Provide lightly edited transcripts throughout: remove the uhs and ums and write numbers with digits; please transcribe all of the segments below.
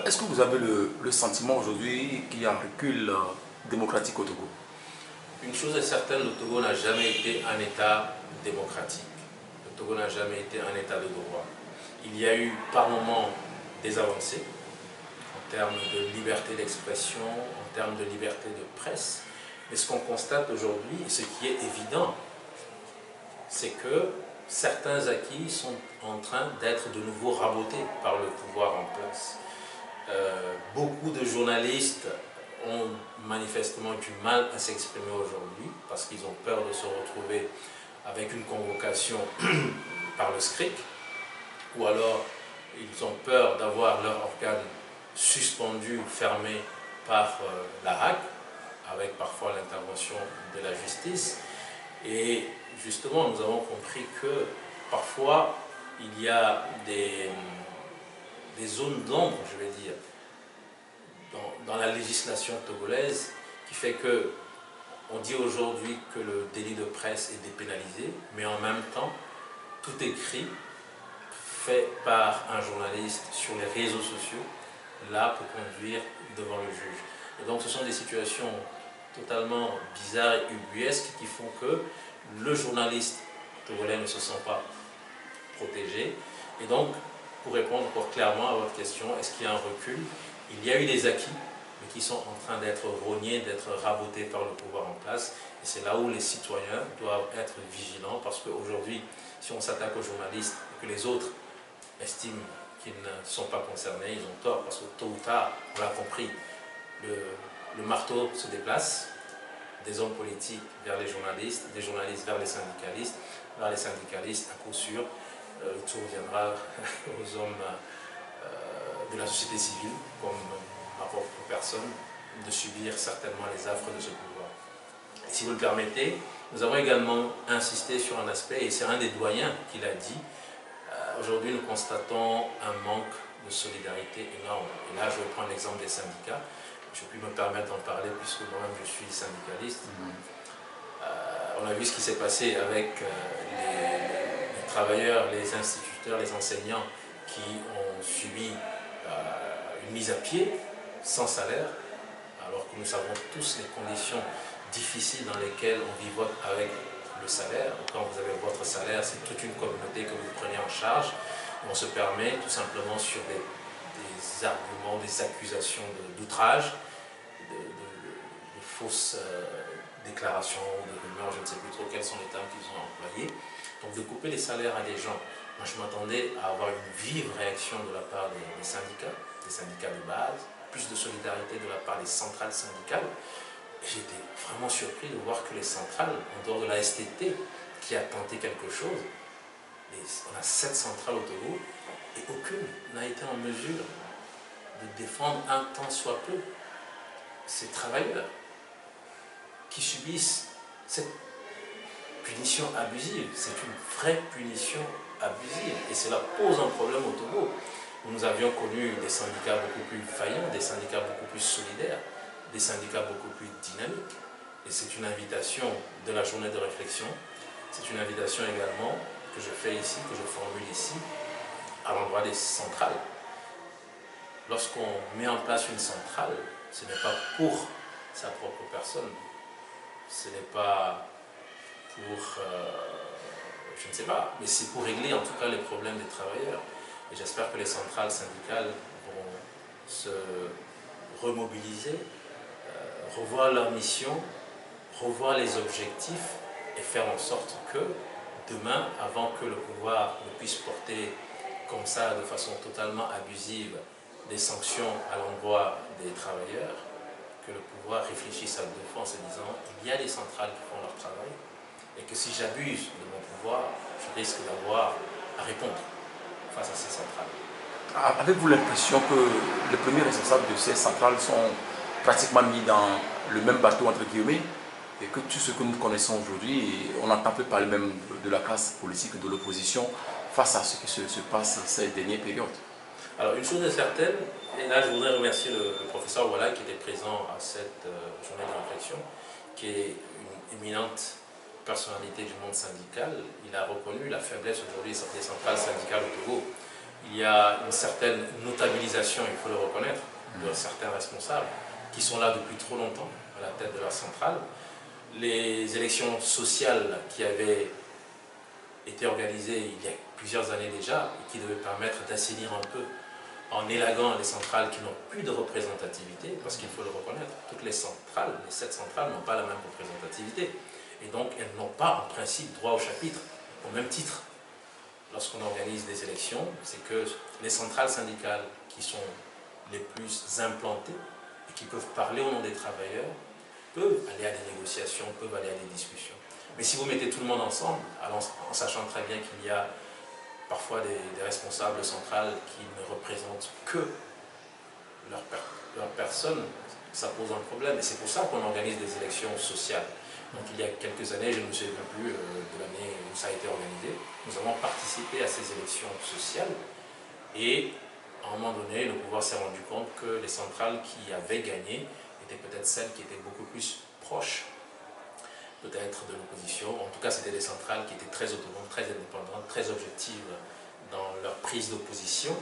Est-ce que vous avez le sentiment aujourd'hui qu'il y a un recul démocratique au Togo? Une chose est certaine, le Togo n'a jamais été un État démocratique. Le Togo n'a jamais été un État de droit. Il y a eu par moments des avancées en termes de liberté d'expression, en termes de liberté de presse. Mais ce qu'on constate aujourd'hui, et ce qui est évident, c'est que certains acquis sont en train d'être de nouveau rabotés par le pouvoir en place. Beaucoup de journalistes ont manifestement du mal à s'exprimer aujourd'hui parce qu'ils ont peur de se retrouver avec une convocation par le SCRIC, ou alors ils ont peur d'avoir leur organe suspendu, fermé par la RAC, avec parfois l'intervention de la justice. Et justement, nous avons compris que parfois il y a des zones d'ombre, je vais dire, dans la législation togolaise, qui fait que on dit aujourd'hui que le délit de presse est dépénalisé, mais en même temps, tout écrit fait par un journaliste sur les réseaux sociaux, là pour conduire devant le juge. Et donc ce sont des situations totalement bizarres et ubuesques qui font que le journaliste togolais ne se sent pas protégé. Et donc, pour répondre encore clairement à votre question, est-ce qu'il y a un recul? Il y a eu des acquis, mais qui sont en train d'être rognés, d'être rabotés par le pouvoir en place. Et c'est là où les citoyens doivent être vigilants, parce qu'aujourd'hui, si on s'attaque aux journalistes et que les autres estiment qu'ils ne sont pas concernés, ils ont tort, parce que tôt ou tard, on l'a compris, le marteau se déplace, des hommes politiques vers les journalistes, des journalistes vers les syndicalistes, à coup sûr, tout reviendra aux hommes de la société civile, comme ma propre personne, de subir certainement les affres de ce pouvoir. Et si vous le permettez, nous avons également insisté sur un aspect, et c'est un des doyens qui l'a dit. Aujourd'hui, nous constatons un manque de solidarité énorme. Et là, je vais prendre l'exemple des syndicats. Je puis me permettre d'en parler puisque moi-même je suis syndicaliste. On a vu ce qui s'est passé avec les travailleurs, les instituteurs, les enseignants qui ont subi une mise à pied sans salaire, alors que nous savons tous les conditions difficiles dans lesquelles on vivote avec le salaire. Quand vous avez votre salaire, c'est toute une communauté que vous prenez en charge. Et on se permet tout simplement sur des arguments, des accusations d'outrage, de fausses déclarations, de rumeurs, je ne sais plus trop quels sont les termes qu'ils ont employés. Donc de couper les salaires à des gens. Moi je m'attendais à avoir une vive réaction de la part des syndicats de base, plus de solidarité de la part des centrales syndicales. J'étais vraiment surpris de voir que les centrales, en dehors de la STT, qui a tenté quelque chose, on a 7 centrales au Togo, et aucune n'a été en mesure de défendre un tant soit peu ces travailleurs qui subissent cette punition abusive. C'est une vraie punition abusive, et cela pose un problème au Togo, où nous avions connu des syndicats beaucoup plus faillants, des syndicats beaucoup plus solidaires, des syndicats beaucoup plus dynamiques. Et c'est une invitation de la journée de réflexion, c'est une invitation également que je fais ici, que je formule ici, à l'endroit des centrales. Lorsqu'on met en place une centrale, ce n'est pas pour sa propre personne, ce n'est pas pour, je ne sais pas, mais c'est pour régler en tout cas les problèmes des travailleurs. Et j'espère que les centrales syndicales vont se remobiliser, revoir leur mission, revoir les objectifs et faire en sorte que demain, avant que le pouvoir ne puisse porter comme ça, de façon totalement abusive, des sanctions à l'endroit des travailleurs, que le pouvoir réfléchisse à deux fois en se disant il y a des centrales qui font leur travail et que si j'abuse de mon pouvoir, je risque d'avoir à répondre face à ces centrales. Avez-vous l'impression que les premiers responsables de ces centrales sont pratiquement mis dans le même bateau, entre guillemets, et que tout ce que nous connaissons aujourd'hui, on n'entend plus parler même de la classe politique, de l'opposition, face à ce qui se passe ces dernières périodes? Alors, une chose est certaine, et là je voudrais remercier le professeur Walla qui était présent à cette journée de réflexion, qui est une éminente personnalité du monde syndical. Il a reconnu la faiblesse aujourd'hui des centrales syndicales au Togo. il y a une certaine notabilisation, il faut le reconnaître, de certains responsables qui sont là depuis trop longtemps à la tête de la centrale. Les élections sociales qui avaient été organisées il y a plusieurs années déjà et qui devaient permettre d'assainir un peu en élaguant les centrales qui n'ont plus de représentativité, parce qu'il faut le reconnaître, toutes les centrales, les 7 centrales n'ont pas la même représentativité. Et donc elles n'ont pas en principe droit au chapitre, au même titre. Lorsqu'on organise des élections, c'est que les centrales syndicales qui sont les plus implantées et qui peuvent parler au nom des travailleurs, peuvent aller à des négociations, peuvent aller à des discussions. Mais si vous mettez tout le monde ensemble, en sachant très bien qu'il y a parfois des responsables centrales qui ne représentent que leur personne, ça pose un problème. Et c'est pour ça qu'on organise des élections sociales. Donc il y a quelques années, je ne me souviens plus de l'année où ça a été organisé, nous avons participé à ces élections sociales et à un moment donné, le pouvoir s'est rendu compte que les centrales qui avaient gagné étaient peut-être celles qui étaient beaucoup plus proches peut-être de l'opposition. En tout cas, c'était des centrales qui étaient très autonomes, très indépendantes, très objectives dans leur prise d'opposition.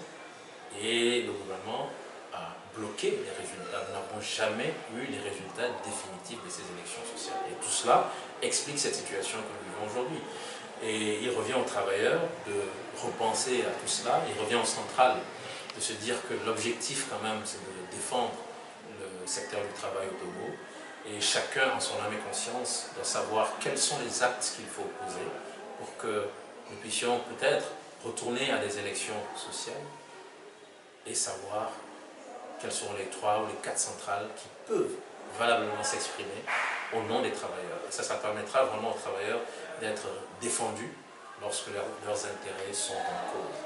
Et le gouvernement a bloqué les résultats. Nous n'avons jamais eu les résultats définitifs de ces élections sociales. Et tout cela explique cette situation que nous vivons aujourd'hui. Et il revient aux travailleurs de repenser à tout cela. Il revient aux centrales de se dire que l'objectif quand même, c'est de défendre le secteur du travail au Togo. Et chacun, en son âme et conscience, doit savoir quels sont les actes qu'il faut poser pour que nous puissions peut-être retourner à des élections sociales et savoir quelles sont les 3 ou les 4 centrales qui peuvent valablement s'exprimer au nom des travailleurs. Et ça permettra vraiment aux travailleurs d'être défendus lorsque leurs intérêts sont en cause.